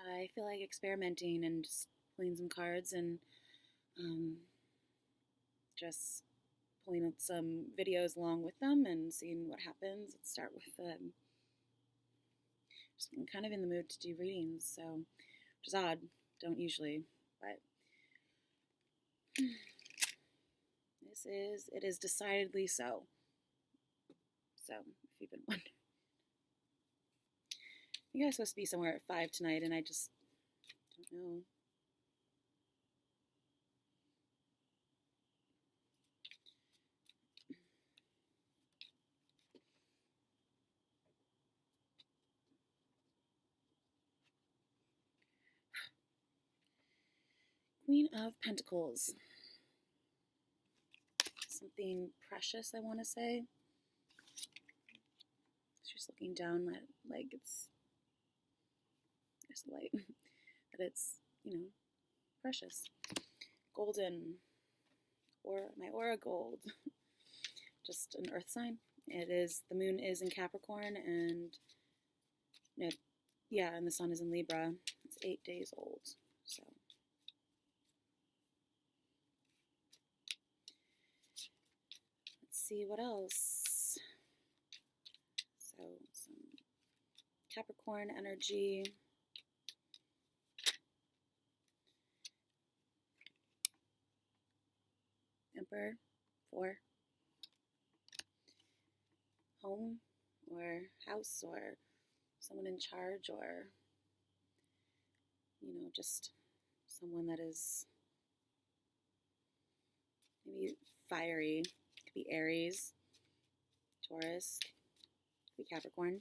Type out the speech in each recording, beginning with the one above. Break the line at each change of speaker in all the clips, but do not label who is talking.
I feel like experimenting and just pulling some cards and um, just pulling out some videos along with them and seeing what happens. Let's start with just I'm kind of in the mood to do readings, so which is odd. Don't usually, but it is decidedly so. So if you've been wondering, I think I was supposed to be somewhere at 5 tonight, and I just don't know. Queen of Pentacles. Something precious, I want to say. She's looking down at, like, there's the light, that it's, precious. Golden, or my aura gold. Just an earth sign. The moon is in Capricorn, and, and the sun is in Libra. It's 8 days old, so. Let's see what else. So, some Capricorn energy. Emperor, 4. Home, or house, or someone in charge, or, just someone that is maybe fiery. It could be Aries, Taurus, could be Capricorn.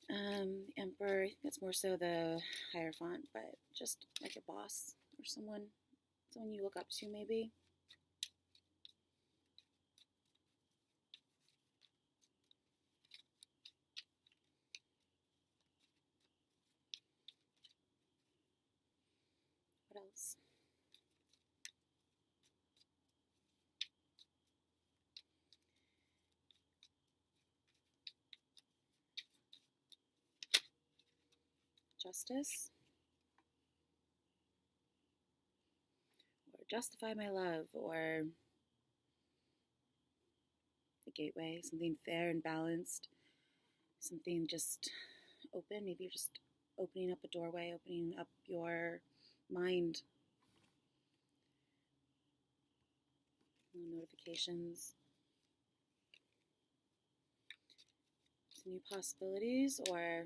The Emperor, I think that's more so the Hierophant, but just like a boss or someone you look up to, maybe. What else? Justice, or justify my love, or the gateway, something fair and balanced, something just open. Maybe you're just opening up a doorway, opening up your mind. No notifications, some new possibilities, or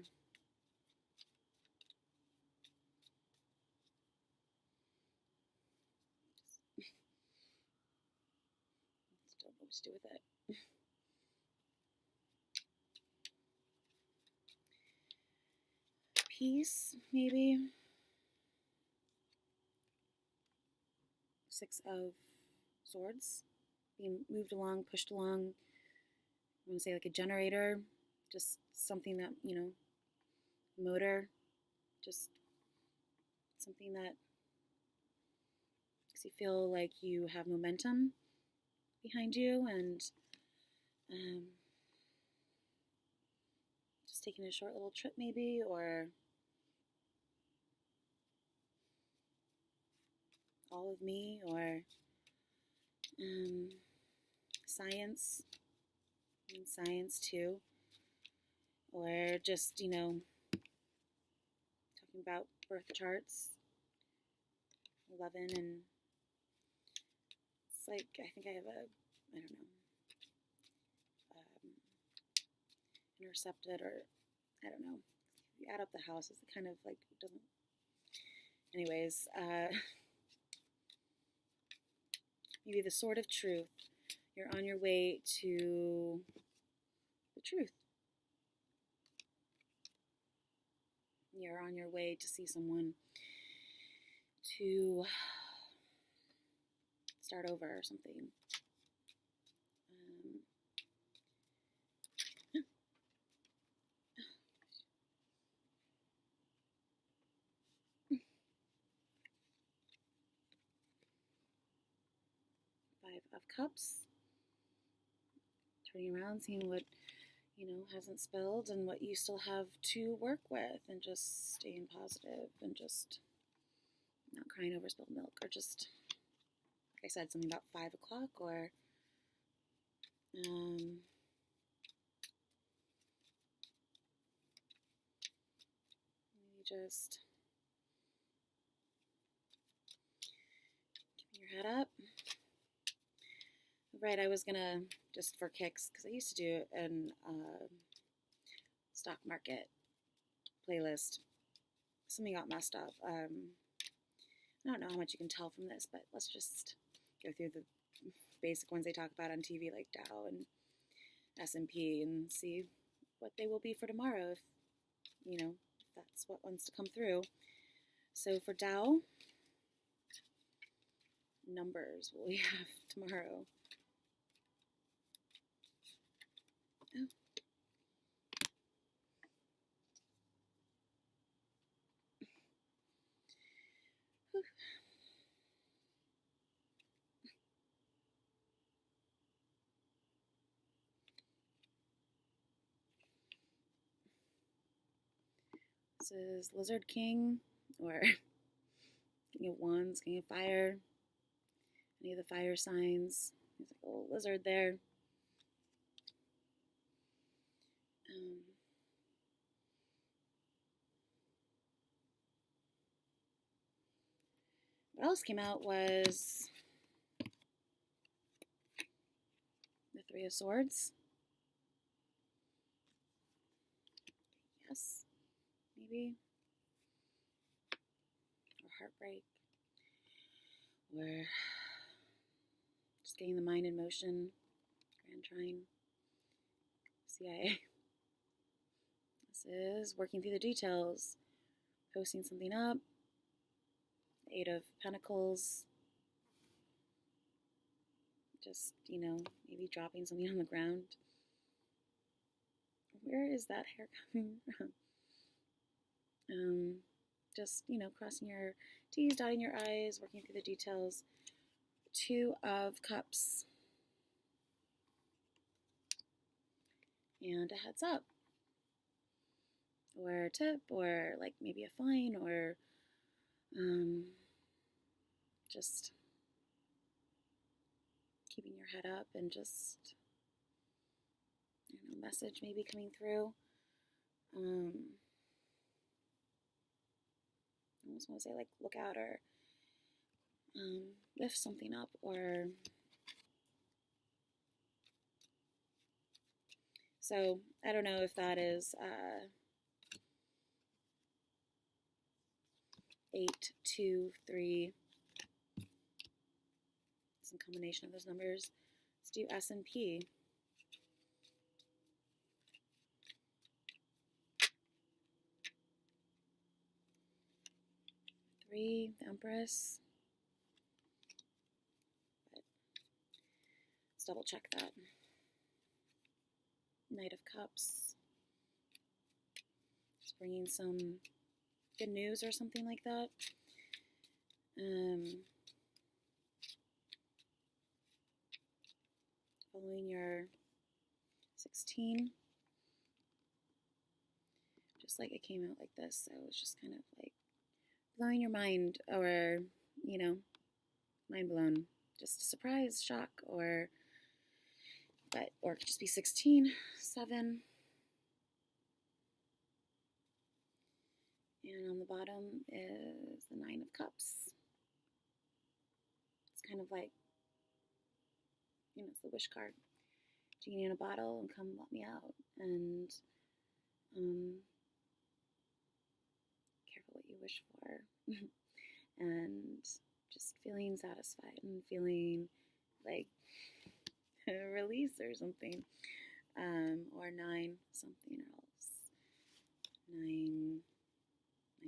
don't know what to do with it. Peace, maybe. 6 of Swords, being moved along, pushed along. I'm going to say like a generator, just something that, motor, just something that makes you feel like you have momentum behind you, and just taking a short little trip maybe, or all of me, or science too, or just, talking about birth charts, 11, and it's like, I think I have I don't know, intercepted, or I don't know, if you add up the houses, it kind of like doesn't, anyways, maybe the Sword of Truth. You're on your way to the truth. You're on your way to see someone, to start over or something. 5 of Cups. Turning around, seeing what hasn't spilled, and what you still have to work with, and just staying positive and just not crying over spilled milk, or just, like I said, something about 5 o'clock, or maybe just keeping your head up. Right, I was gonna, just for kicks, because I used to do an stock market playlist. Something got messed up. I don't know how much you can tell from this, but let's just go through the basic ones they talk about on TV, like Dow and S&P, and see what they will be for tomorrow, if that's what wants to come through. So for Dow, numbers will we have tomorrow? Oh. Whew. This is Lizard King, or King of Wands, King of Fire, any of the fire signs. There's like a little lizard there. What else came out was the Three of Swords. Yes, maybe. Or heartbreak. Or just getting the mind in motion. Grand Trine. CIA. This is working through the details. Posting something up. Eight of Pentacles. Just, maybe dropping something on the ground. Where is that hair coming from? Just, crossing your T's, dotting your I's, working through the details. Two of Cups. And a heads up. Or a tip, or like maybe a fine, or just keeping your head up, and just, message maybe coming through. I almost want to say like look out, or lift something up, or so I don't know if that is 8, 2, 3, some combination of those numbers. Let's do S&P. The Empress. But let's double check that. Knight of Cups. Just bringing some good news or something like that. Following your 16. Just like it came out like this, so it was just kind of like blowing your mind, or, mind blown. Just a surprise, shock, or it could just be 16, 7. And on the bottom is the 9 of Cups. It's kind of like, it's the wish card. Genie in a bottle, and come let me out. And careful what you wish for. And just feeling satisfied and feeling like a release or something. Or 9 something else. 9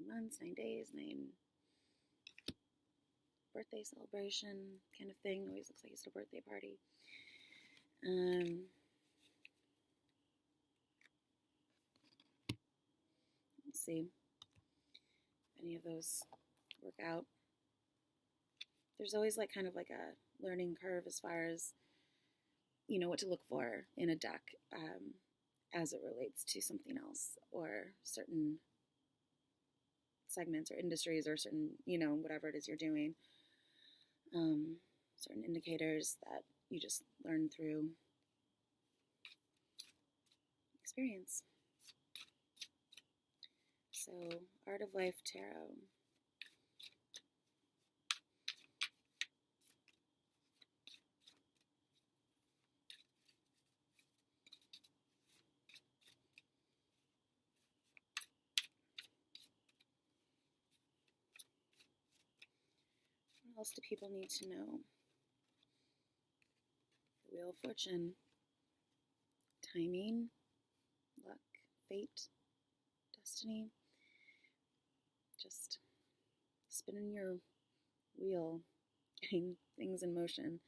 months, 9 days, 9 birthday celebration kind of thing. Always looks like it's a birthday party. Let's see if any of those work out. There's always like kind of like a learning curve as far as what to look for in a deck. as it relates to something else or certain segments or industries or certain, whatever it is you're doing. Certain indicators that you just learn through experience. So, Art of Life Tarot. What else do people need to know? The Wheel of Fortune. Timing, luck, fate, destiny. Just spinning your wheel, getting things in motion.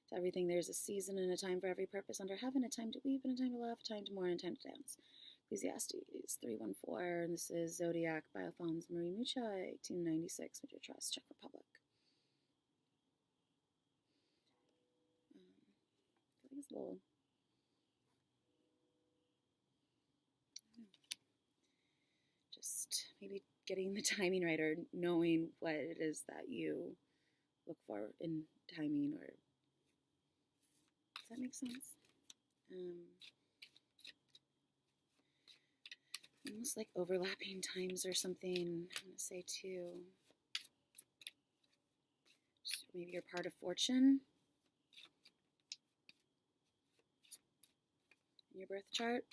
To everything, there's a season and a time for every purpose under heaven, a time to weep and a time to laugh, a time to mourn and a time to dance. Ecclesiastes 3:14, and this is Zodiac by Alphonse Marie Mucha, 1896, Major Trust, Czech Republic. I feel like it's a little, just maybe getting the timing right or knowing what it is that you look for in timing, or does that make sense? Almost like overlapping times or something. I'm going to say too. Just maybe you're part of fortune in your birth chart.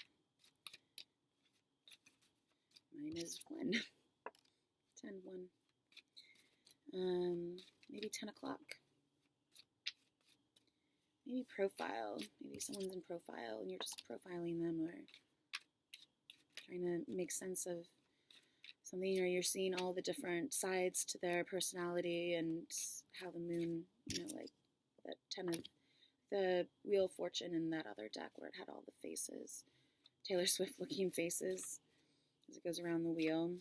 Mine is 1. 10, 1. Maybe 10 o'clock. Maybe profile. Maybe someone's in profile and you're just profiling them, or trying to make sense of something, or you're seeing all the different sides to their personality and how the moon, like that 10 of the Wheel of Fortune in that other deck where it had all the faces, Taylor Swift looking faces as it goes around the wheel.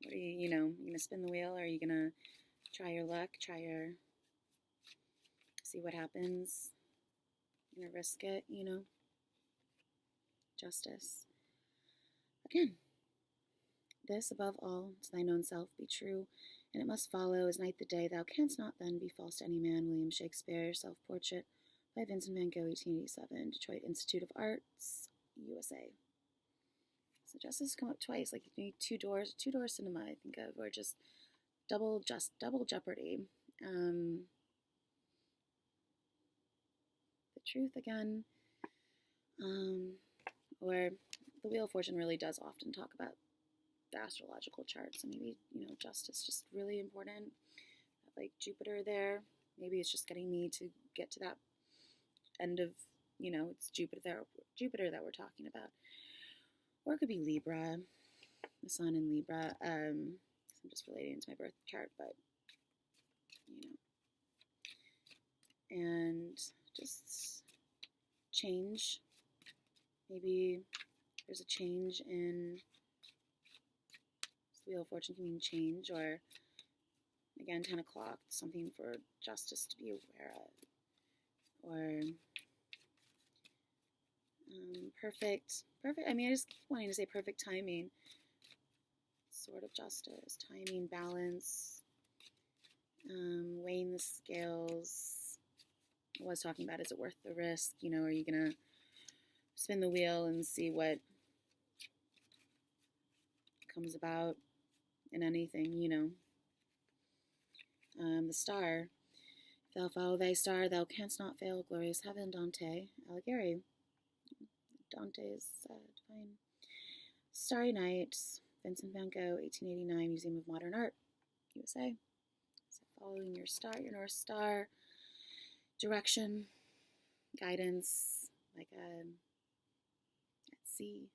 What are you going to spin the wheel, or are you going to try your luck, see what happens, you're going to risk it, Justice. Again, this above all, to thine own self be true, and it must follow as night the day, thou canst not then be false to any man. William Shakespeare, Self-Portrait by Vincent van Gogh, 1887, Detroit Institute of Arts, USA. So justice come up twice, like you need two door cinema, I think of, or just double jeopardy. The truth again, or the Wheel of Fortune really does often talk about the astrological chart, so maybe, justice just really important. Like Jupiter there, maybe it's just getting me to get to that end of, it's Jupiter that we're talking about. Or it could be Libra, the sun in Libra. I'm just relating to my birth chart, but, and just change. Maybe there's a change in Wheel of Fortune, can mean change, or again 10 o'clock, something for justice to be aware of, or perfect. I mean, I just keep wanting to say perfect timing, sort of justice, timing, balance, weighing the scales. I was talking about, is it worth the risk? Are you gonna spin the wheel and see what comes about in anything, the star. If thou follow thy star, thou canst not fail. Glorious heaven, Dante Alighieri. Dante is divine. Starry Night, Vincent van Gogh, 1889, Museum of Modern Art, USA. So following your star, your North Star, direction, guidance, like at sea.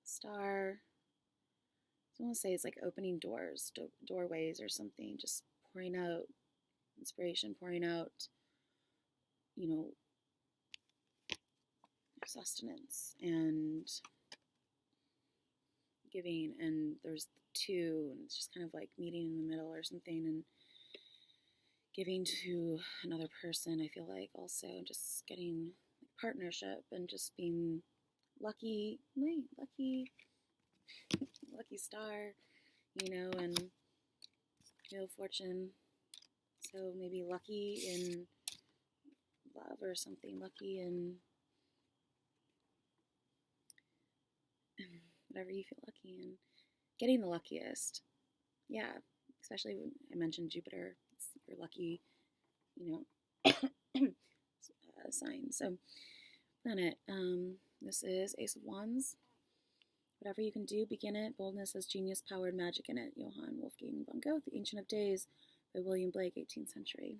Star. I want to say it's like opening doors, doorways or something, just pouring out inspiration, pouring out, sustenance and giving, and there's two, and it's just kind of like meeting in the middle or something, and giving to another person. I feel like also just getting partnership and just being lucky, lucky star, and Wheel of Fortune. So maybe lucky in love or something, lucky in whatever you feel lucky in. Getting the luckiest. Yeah, especially when I mentioned Jupiter. It's your lucky, sign. So, planet. This is Ace of Wands. Whatever you can do, begin it. Boldness has genius, power, and magic in it. Johann Wolfgang von Goethe, The Ancient of Days, by William Blake, 18th century.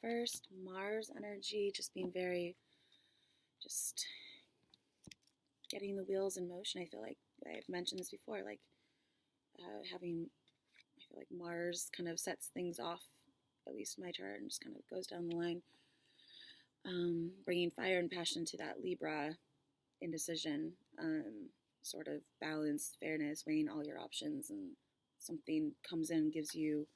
First, Mars energy, just being very, just getting the wheels in motion. I feel like I've mentioned this before, like I feel like Mars kind of sets things off, at least in my chart, and just kind of goes down the line, bringing fire and passion to that Libra indecision, sort of balance, fairness, weighing all your options, and something comes in and gives you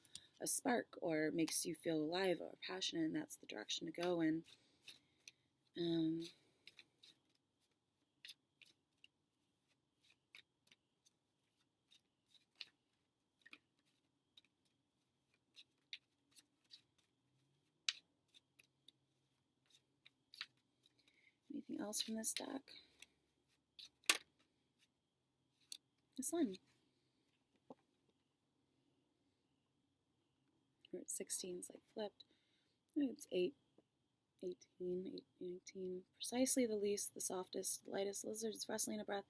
a spark or makes you feel alive or passionate, and that's the direction to go in. Anything else from this deck? The Sun. We're at 16, it's like flipped. It's 8, 18, 8, 19. Precisely the least, the softest, the lightest. Lizards wrestling a breath.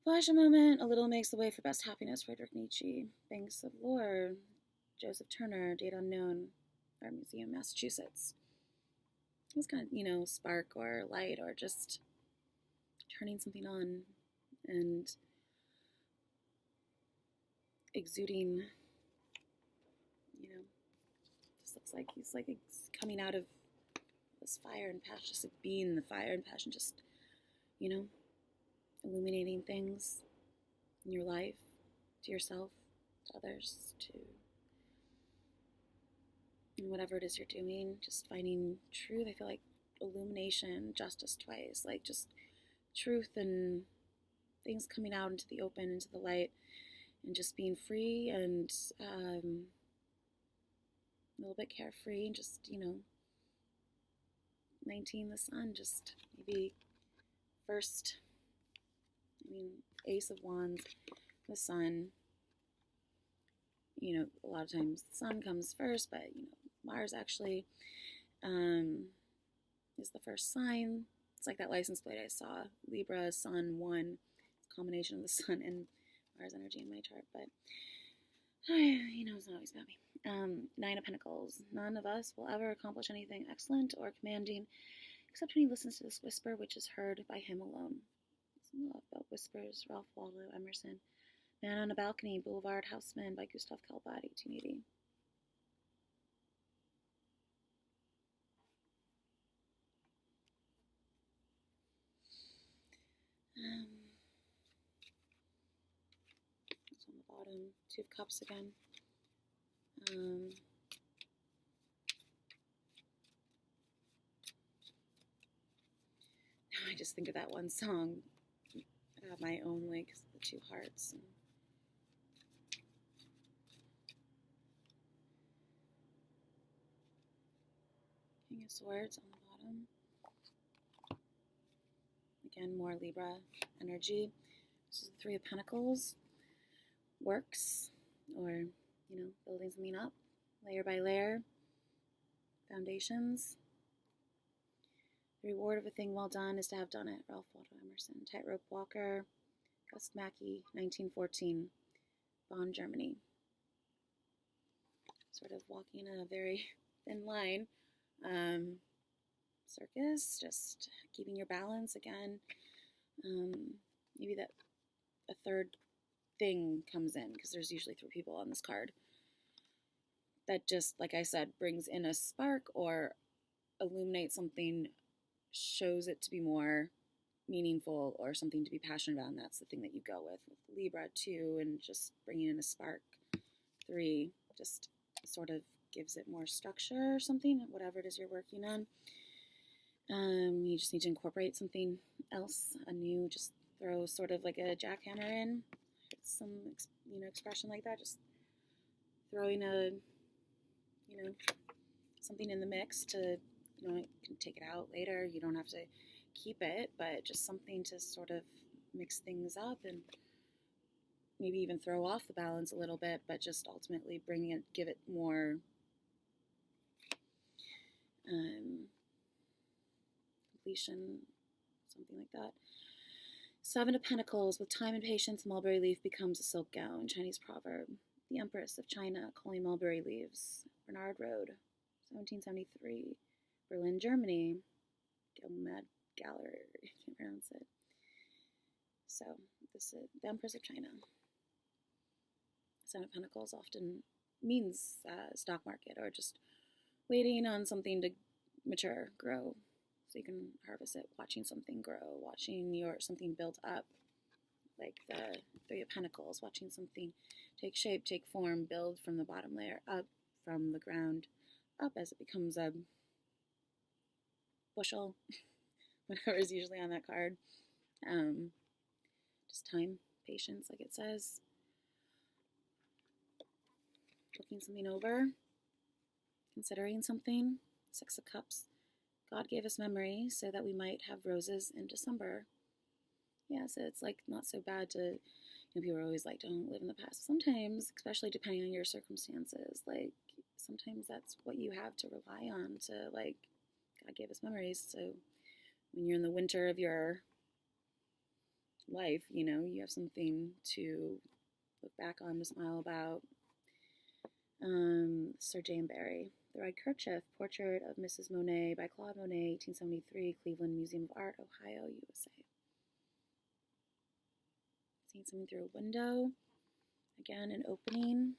Flash a moment, a little makes the way for best happiness. Friedrich Nietzsche. Banks of Lore. Joseph Turner. Date unknown. Art Museum, Massachusetts. It was kind of, spark or light or just turning something on and exuding, just looks like he's like coming out of this fire and passion, just like being the fire and passion, just, illuminating things in your life, to yourself, to others, to whatever it is you're doing, just finding truth. I feel like illumination, justice twice, like just truth and things coming out into the open, into the light, and just being free and a little bit carefree, and just, 19, the Sun, just maybe first, Ace of Wands, the Sun, a lot of times the Sun comes first, but, Mars actually is the first sign. It's like that license plate I saw, Libra, Sun, 1, it's a combination of the Sun and Mars energy in my chart, but, it's not always about me. 9 of Pentacles. None of us will ever accomplish anything excellent or commanding except when he listens to this whisper which is heard by him alone. Some love about whispers, Ralph Waldo Emerson. Man on a Balcony, Boulevard Houseman by Gustav Kalbat, 1880. It's on the bottom. 2 of Cups again. I just think of that one song. I have my own, like, the 2 hearts. King of Swords on the bottom. Again, more Libra energy. This is the 3 of Pentacles. Works, or, building something up, layer by layer. Foundations. The reward of a thing well done is to have done it. Ralph Waldo Emerson. Tightrope Walker. Gust Mackie, 1914. Bonn, Germany. Sort of walking in a very thin line. Circus, just keeping your balance again. Maybe that a third thing comes in, because there's usually 3 people on this card. That just, like I said, brings in a spark or illuminates something, shows it to be more meaningful or something to be passionate about, and that's the thing that you go with Libra 2, and just bringing in a spark. 3, just sort of gives it more structure or something, whatever it is you're working on. You just need to incorporate something else, anew, just throw sort of like a jackhammer in, some, expression like that, just throwing something in the mix to, you can take it out later. You don't have to keep it, but just something to sort of mix things up and maybe even throw off the balance a little bit, but just ultimately give it more completion, something like that. 7 of Pentacles, with time and patience, mulberry leaf becomes a silk gown. Chinese proverb. The Empress of China, calling mulberry leaves. Bernard Road, 1773. Berlin, Germany. Gilmad Gallery, I can't pronounce it. So, this is the Empress of China. 7 of Pentacles often means stock market, or just waiting on something to mature, grow, so you can harvest it, watching something grow, watching something build up, like the 3 of Pentacles, watching something take shape, take form, build from the bottom layer up, from the ground up as it becomes a bushel, whatever is usually on that card. Just time, patience, like it says. Looking something over, considering something. 6 of Cups. God gave us memory so that we might have roses in December. Yeah, so it's like not so bad to, people are always like, don't live in the past. Sometimes, especially depending on your circumstances, like sometimes that's what you have to rely on to, like, God gave us memories. So when you're in the winter of your life, you have something to look back on, to smile about. Sir Jane Barry. The Red Kerchief, Portrait of Mrs. Monet by Claude Monet, 1873, Cleveland Museum of Art, Ohio, USA. Seeing something through a window. Again, an opening.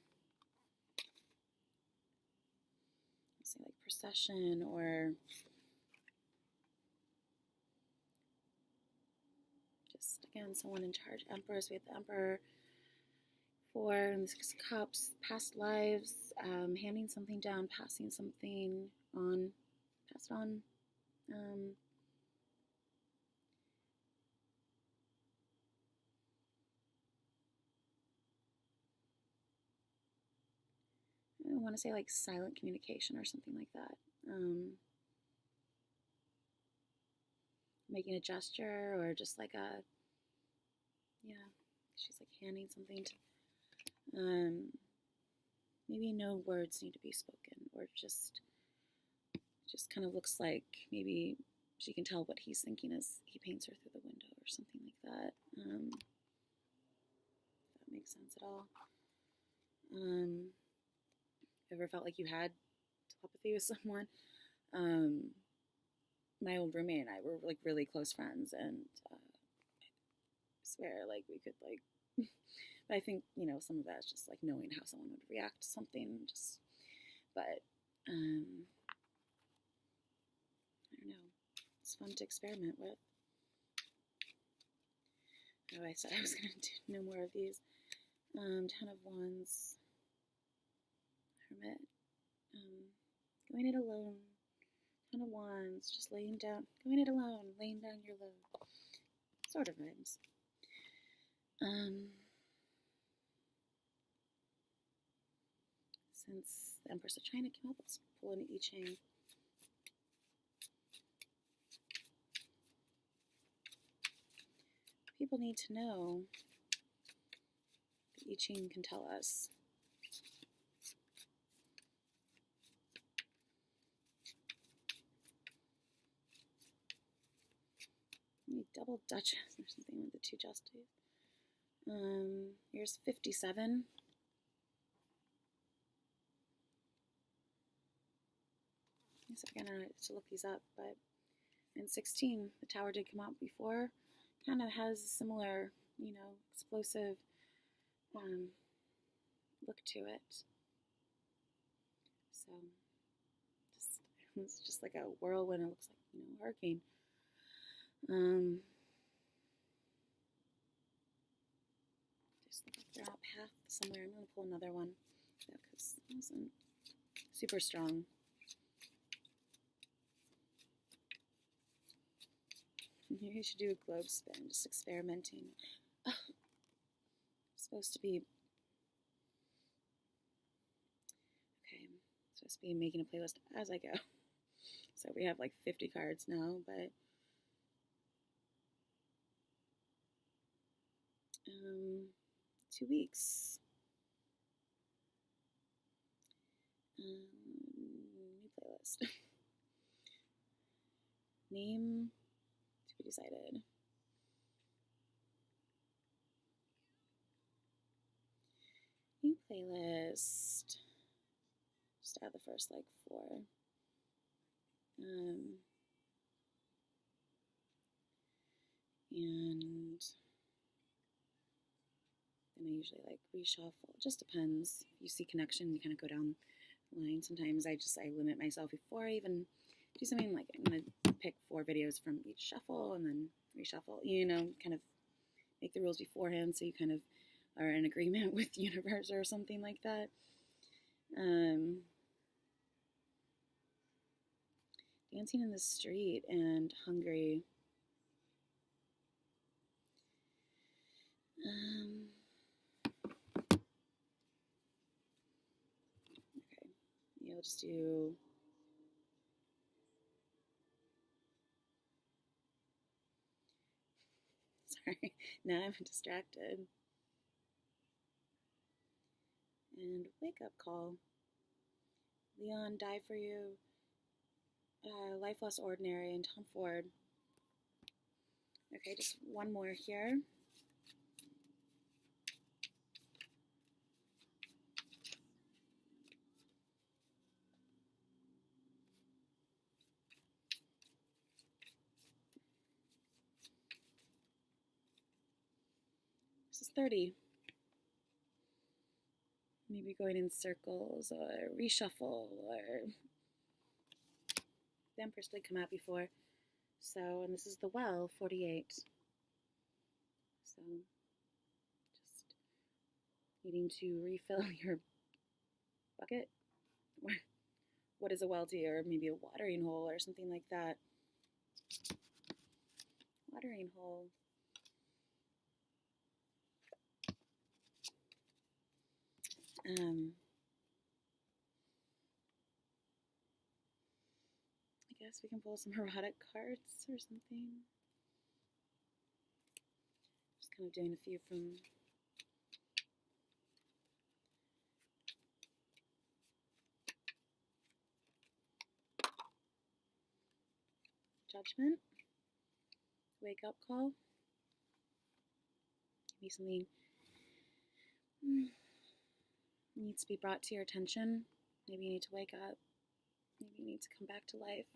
Let's say like procession, or just, again, someone in charge. Empress, we have the Emperor. 4 and the 6 of Cups, past lives, handing something down, passing something on, pass it on. I want to say like silent communication or something like that. Making a gesture, or just like she's like handing something to, maybe no words need to be spoken, or just kind of looks like maybe she can tell what he's thinking as he paints her through the window, or something like that. If that makes sense at all. Ever felt like you had telepathy with someone? My old roommate and I were like really close friends, and I swear, like, we could like, but I think, some of that's just like knowing how someone would react to something, but I don't know, it's fun to experiment with. Oh, I said I was going to do no more of these. 10 of Wands, Hermit, going it alone. 10 of Wands, just laying down, going it alone, laying down your load. Sort of rhymes. Since the Empress of China came up, let's pull an I Ching. People need to know that I Ching can tell us. Double Duchess or something with the 2 Justices. Here's 57. So again, I have to look these up, but in 16, the Tower did come out before. Kind of has a similar, explosive look to it. So it's just like a whirlwind. It looks like, a hurricane. Just look like they're on a path somewhere. I'm going to pull another one, because I wasn't super strong. Maybe you should do a globe spin, just experimenting. Oh, supposed to be supposed to be making a playlist as I go. So we have like 50 cards now, but 2 weeks. New playlist. Name to be decided. New playlist. Just add the first like 4. And then I usually like reshuffle. It just depends. If you see connection, you kind of go down the line. Sometimes I limit myself before I even do something. Like I'm going to pick 4 videos from each shuffle and then reshuffle, you know, kind of make the rules beforehand so you kind of are in agreement with the universe or something like that. Dancing in the street and hungry. Okay. Yeah, we'll just do sorry. Now I'm distracted. And wake up call. Leon, die for you. Life less ordinary and Tom Ford. Okay, just one more here. This is 30. Maybe going in circles or reshuffle or the Empress did come out before. So, and this is the well, 48. So, just needing to refill your bucket. Or what is a well to you? Or maybe a watering hole or something like that. Watering hole. I guess we can pull some erotic cards or something. Just kind of doing a few from Judgment, Wake Up Call. Maybe something needs to be brought to your attention. Maybe you need to wake up. Maybe you need to come back to life.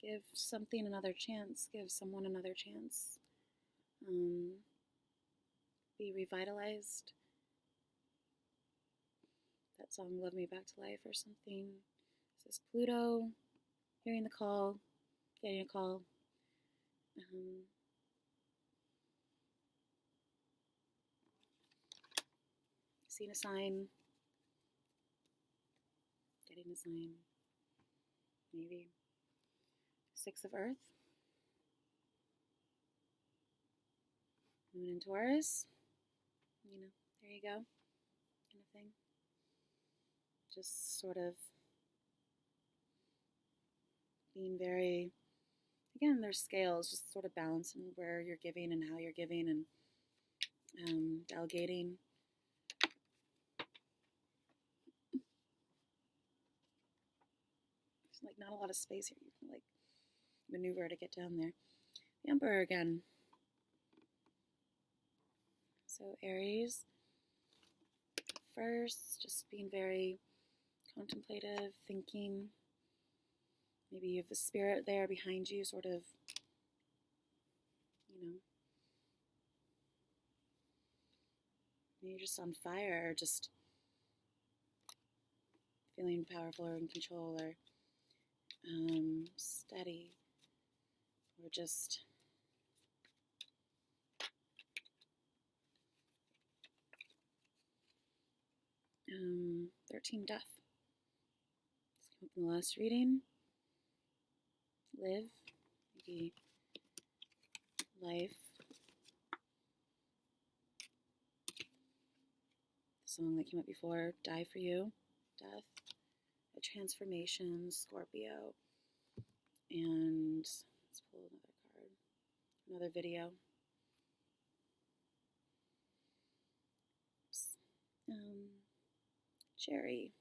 Give something another chance. Give someone another chance. Be revitalized. That song, Love Me Back to Life or something. This is Pluto, hearing the call, getting a call. Seeing a sign, getting a sign. Maybe 6 of Earth. Moon in Taurus. You know, there you go. Kind of thing. Just sort of being very, again, there's scales, just sort of balancing where you're giving and how you're giving and delegating. There's like not a lot of space here. You can like maneuver to get down there. The Emperor again. So Aries, first, just being very contemplative, thinking. Maybe you have the spirit there behind you, sort of, you know, maybe you're just on fire, or just feeling powerful or in control, or steady, or just um, 13 Death. In the last reading, live, maybe life. The song that came up before, die for you, death, a transformation, Scorpio. And let's pull another card, another video. Cherry.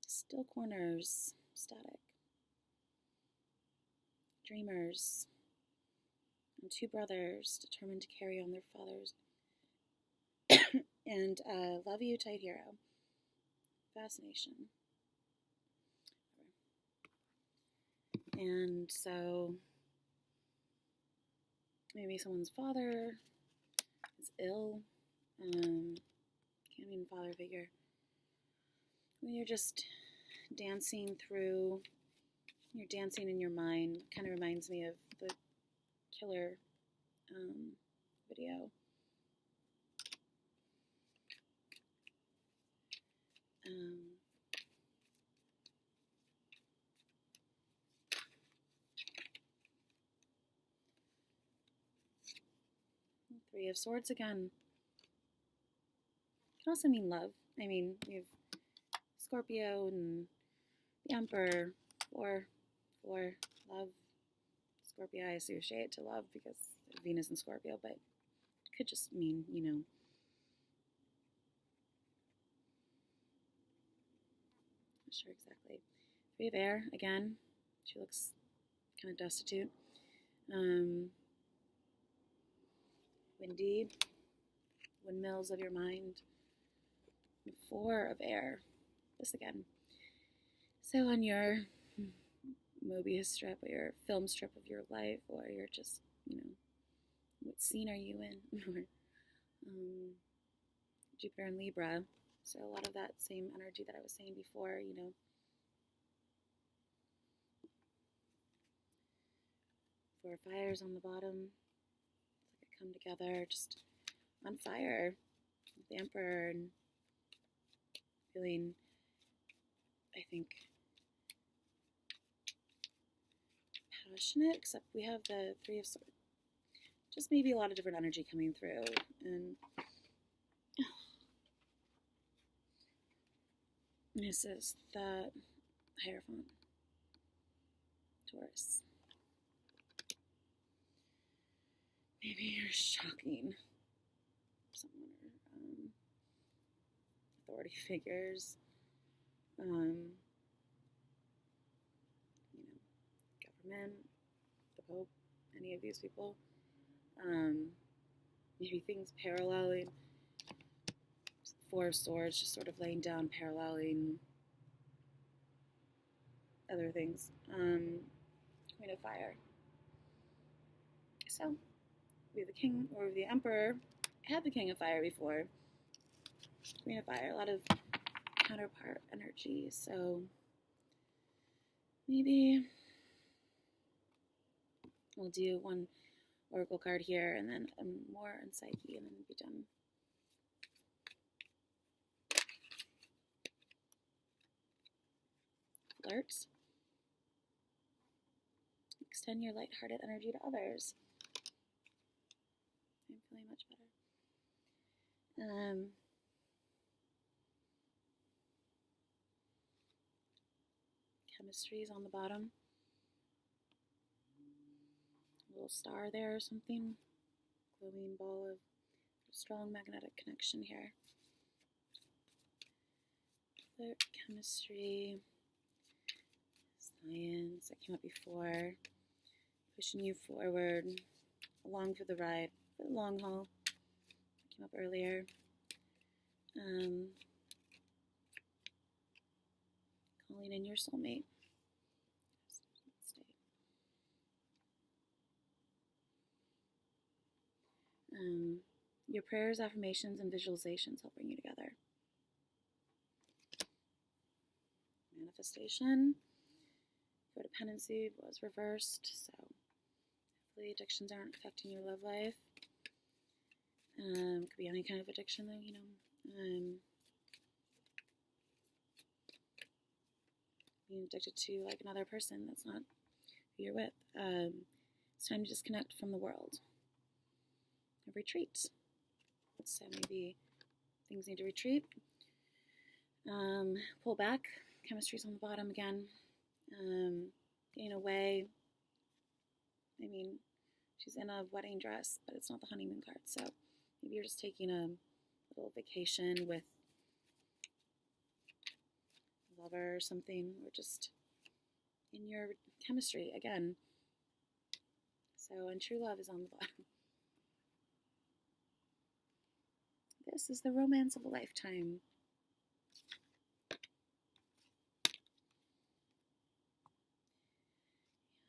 Still corners, static. Dreamers. And two brothers determined to carry on their father's. And love you, tight hero. Fascination. And so maybe someone's father is ill. Can't mean father figure. When you're just dancing through, you're dancing in your mind. Kind of reminds me of the killer video. Three of Swords again. Can also mean love. I mean, we have Scorpio and the Emperor, or love. Scorpio I associate to love because of Venus and Scorpio, but it could just mean, you know, not sure exactly. Three of Air again. She looks kind of destitute. Windy. Windmills of your mind. Four of Air. This again. So on your Mobius strip or your film strip of your life, or you're just, you know, what scene are you in? Jupiter and Libra. So a lot of that same energy that I was saying before, you know. Four fires on the bottom. It's like I come together, just on fire with the Emperor and feeling, I think, passionate, except we have the Three of Swords. Just maybe a lot of different energy coming through. And this is that Hierophant. Taurus. Maybe you're shocking someone, authority figures, you know, government, the Pope, any of these people. Maybe things paralleling. Four of Swords, just sort of laying down, paralleling other things. Queen of Fire. So, we have the King, or the Emperor. I had the King of Fire before. Queen of Fire, a lot of counterpart energy. So, maybe we'll do one oracle card here, and then more on Psyche, and then we'll be done. Flirt. Extend your lighthearted energy to others. I'm feeling much better. Chemistry is on the bottom. A little star there or something. Glowing ball of strong magnetic connection here. Flirt, chemistry, science that came up before. Pushing you forward, along for the ride, for the long haul. That came up earlier. Calling in your soulmate. Your prayers, affirmations, and visualizations help bring you together. Manifestation. Codependency was reversed, so hopefully addictions aren't affecting your love life. Could be any kind of addiction, though, you know. being addicted to like another person that's not who you're with. It's time to disconnect from the world. A retreat. So maybe things need to retreat. Pull back. Chemistry's on the bottom again. Getting away. I mean, she's in a wedding dress, but it's not the honeymoon card. So maybe you're just taking a little vacation with a lover or something, or just in your chemistry again. So, and true love is on the bottom. This is the romance of a lifetime.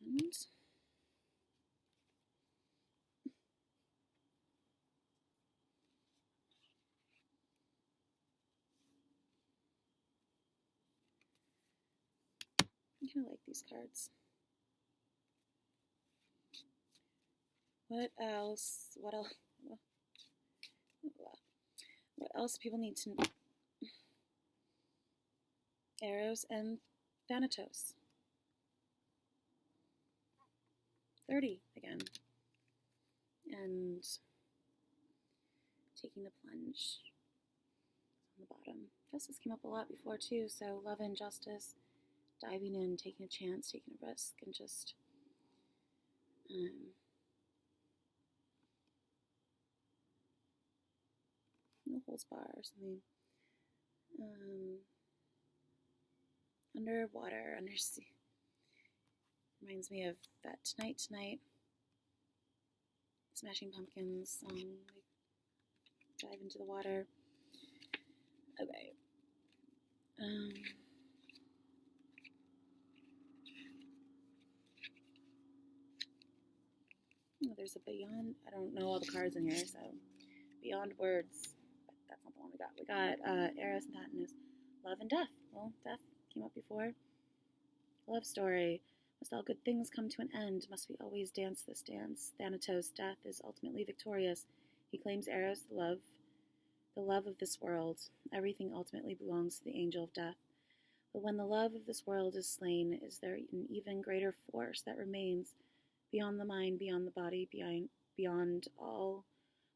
And I kind of like these cards. What else? What else people need to know? Eros and Thanatos. 30 again. And taking the plunge on the bottom. Justice came up a lot before too, so love and justice, diving in, taking a chance, taking a risk, and just no holds bar or something. Underwater, undersea. Reminds me of that Tonight, Smashing Pumpkins song, like dive into the water. Okay. Oh, there's a beyond. I don't know all the cards in here, so beyond words. But that's not the one we got. We got Eros and Thanatos, love and death. Well, death came up before. Love story. Must all good things come to an end? Must we always dance this dance? Thanatos, death, is ultimately victorious. He claims Eros, the love of this world. Everything ultimately belongs to the angel of death. But when the love of this world is slain, is there an even greater force that remains beyond the mind, beyond the body, beyond all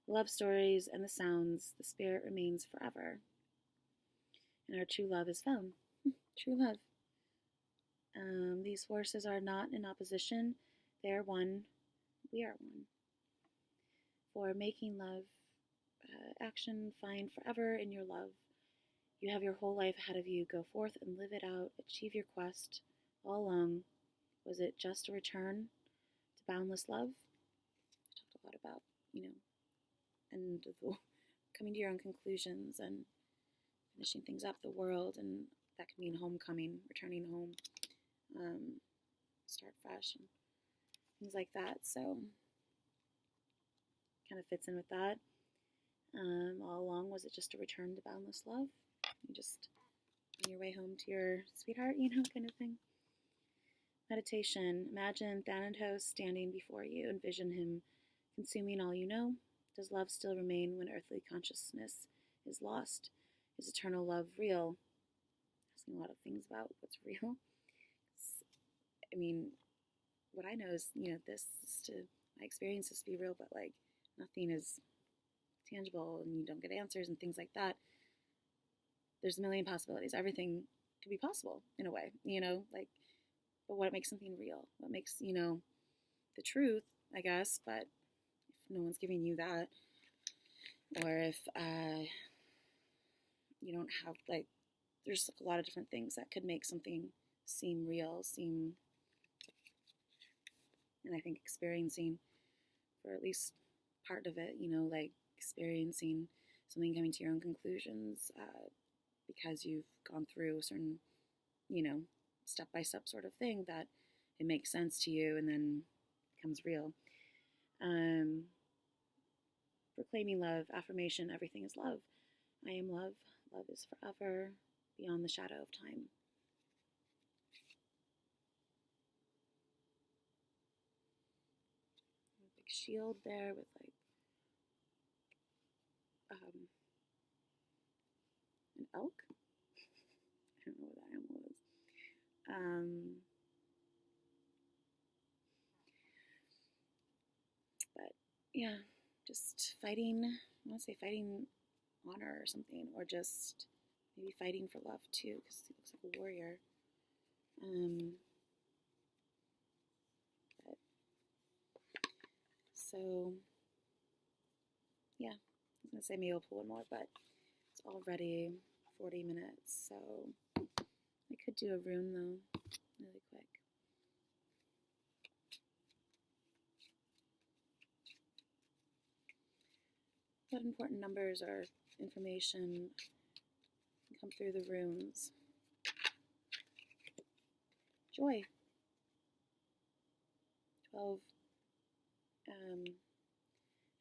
love stories and the sounds? The spirit remains forever. And our true love is found. True love. These forces are not in opposition. They are one. We are one. For making love, action, find forever in your love. You have your whole life ahead of you. Go forth and live it out. Achieve your quest. All along, was it just a return to boundless love? I talked a lot about, and coming to your own conclusions and finishing things up, the world, and that can mean homecoming, returning home, start fresh, and things like that. So, kind of fits in with that. All along, was it just a return to boundless love? You just on your way home to your sweetheart, kind of thing. Meditation. Imagine Thanatos standing before you. Envision him consuming all you know. Does love still remain when earthly consciousness is lost? Is eternal love real? Asking a lot of things about what's real. I mean, what I know is, this is to my experience is to be real, but like nothing is tangible and you don't get answers and things like that. There's a million possibilities. Everything could be possible in a way, but what makes something real? What makes, the truth, I guess, but if no one's giving you that, or if you don't have, there's a lot of different things that could make something seem real, and I think experiencing, for at least part of it, experiencing something, coming to your own conclusions, because you've gone through a certain, step-by-step sort of thing, that it makes sense to you and then becomes real. Proclaiming love, affirmation, everything is love. I am love. Love is forever, beyond the shadow of time. A big shield there with an elk. I don't know what that animal is. But yeah, just fighting, I want to say fighting honor or something, or just maybe fighting for love too, because he looks like a warrior. But, so yeah, I was gonna say maybe I'll pull one more, but it's already 40 minutes, so I could do a rune though, really quick. What important numbers or information come through the runes? Joy. 12.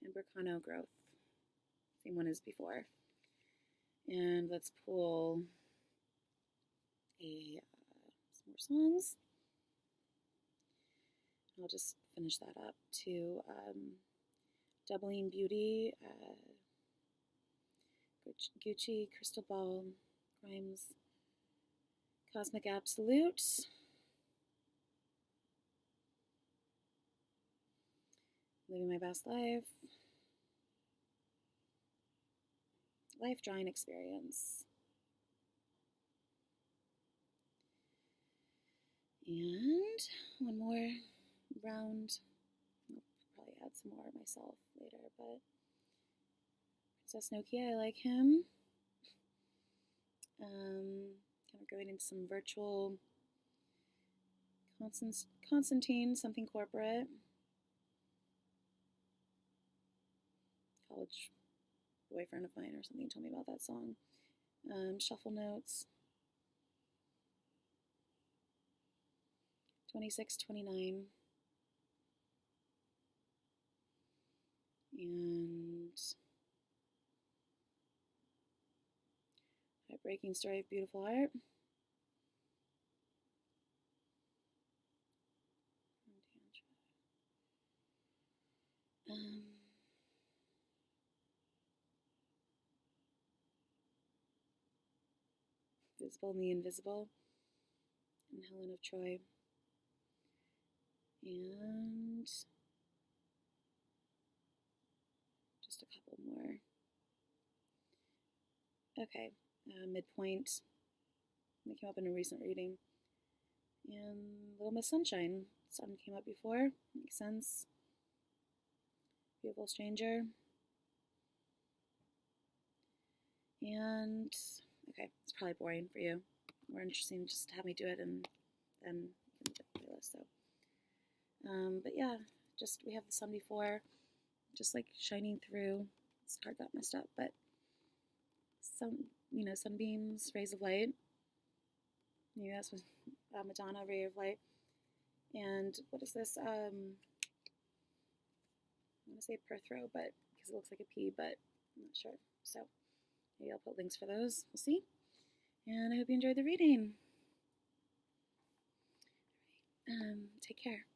Embracano growth. Same one as before. And let's pull some more songs. I'll just finish that up to Doubling Beauty, Gucci, Crystal Ball, Grimes, Cosmic Absolute, Living My Best Life, Life Drawing Experience, and one more round. I'll probably add some more myself later, but Princess Nokia, I like him. Kind of going into some virtual Constantine, something corporate. College boyfriend of mine or something told me about that song. Shuffle notes. 26, 29. And Heartbreaking Story of Beautiful Art. Visible and the Invisible, and Helen of Troy. And just a couple more. Okay, Midpoint. They came up in a recent reading. And Little Miss Sunshine. Sun came up before. Makes sense. Beautiful Stranger. And, okay, it's probably boring for you. More interesting just to have me do it and then you can get the playlist. So, but yeah, just we have the sun before, just like shining through. This card got messed up, but sunbeams, rays of light. Maybe that's with Madonna, ray of light. And what is this? I want to say Perthrow, but because it looks like a P, but I'm not sure. So maybe I'll put links for those. We'll see. And I hope you enjoyed the reading. Take care.